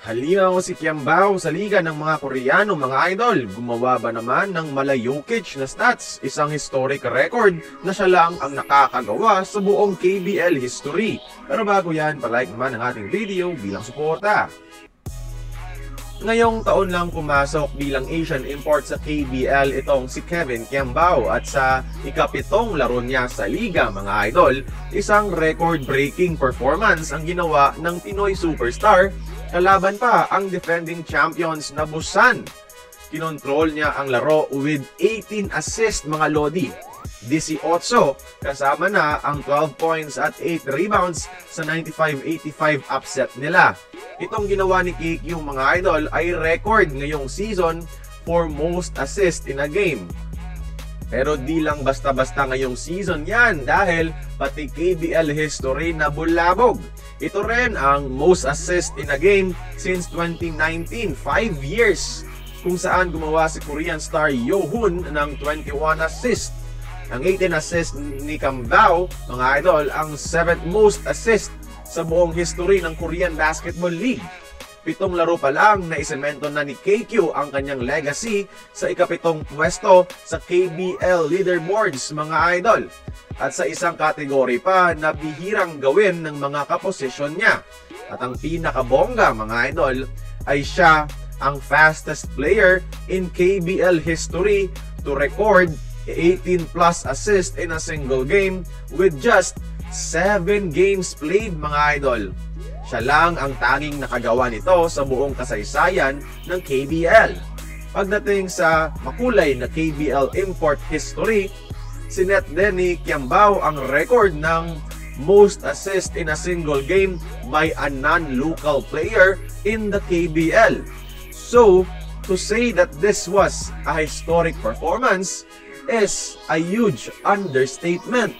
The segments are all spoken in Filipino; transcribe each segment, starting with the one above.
Halimaw si Kiambao sa liga ng mga Koreano mga idol. Gumawa ba naman ng mala Jokic na stats? Isang historic record na siya lang ang nakakagawa sa buong KBL history. Pero bago yan, palike naman ang ating video bilang suporta. Ngayong taon lang pumasok bilang Asian import sa KBL itong si Kevin Kiambao at sa ikapitong laro niya sa liga mga idol, isang record-breaking performance ang ginawa ng Pinoy superstar. Kalaban pa ang defending champions na Busan. Kinontrol niya ang laro with 18 assists mga lodi. 18 kasama na ang 12 points at 8 rebounds sa 95-85 upset nila. Itong ginawa ni KQ mga idol ay record ngayong season for most assist in a game. Pero di lang basta-basta ngayong season yan dahil pati KBL history na bulabog. Ito rin ang most assist in a game since 2019, 5 years, kung saan gumawa si Korean star Yohun ng 21 assist. Ang 18 assist ni Kiambao, mga idol, ang 7th most assist sa buong history ng Korean Basketball League. 7 laro pa lang na isemento na ni KQ ang kanyang legacy sa ikapitong pwesto sa KBL leaderboards mga idol. At sa isang kategory pa na bihirang gawin ng mga kaposisyon niya. At ang pinakabongga mga idol ay siya ang fastest player in KBL history to record 18 plus assist in a single game with just 7 games played mga idol. Siya lang ang tanging nakagawa nito sa buong kasaysayan ng KBL. Pagdating sa makulay na KBL import history, sinet din ni Kiambao ang record ng most assist in a single game by a non-local player in the KBL. So, to say that this was a historic performance is a huge understatement.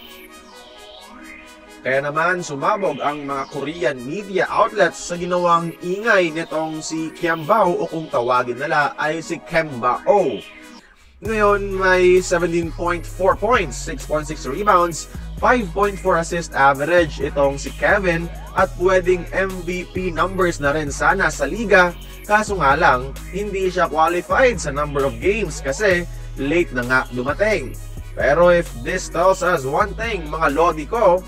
Kaya naman sumabog ang mga Korean media outlets sa ginawang ingay nitong si Kiambao o kung tawagin nila ay si Kembao. Ngayon may 17.4 points, 6.6 rebounds, 5.4 assist average itong si Kevin at pwedeng MVP numbers na rin sana sa liga. Kaso nga lang, hindi siya qualified sa number of games kasi late na nga dumating. Pero if this tells us one thing mga lodi ko,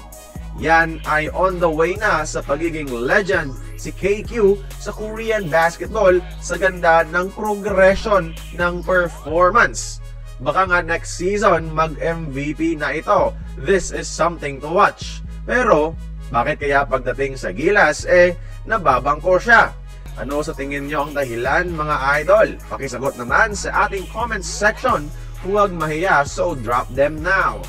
yan ay on the way na sa pagiging legend si KQ sa Korean basketball sa ganda ng progression ng performance. Baka nga next season mag-MVP na ito. This is something to watch. Pero bakit kaya pagdating sa gilas nababangko siya? Ano sa tingin nyo ang dahilan mga idol? Pakisagot naman sa ating comments section. Huwag mahiya, so drop them now.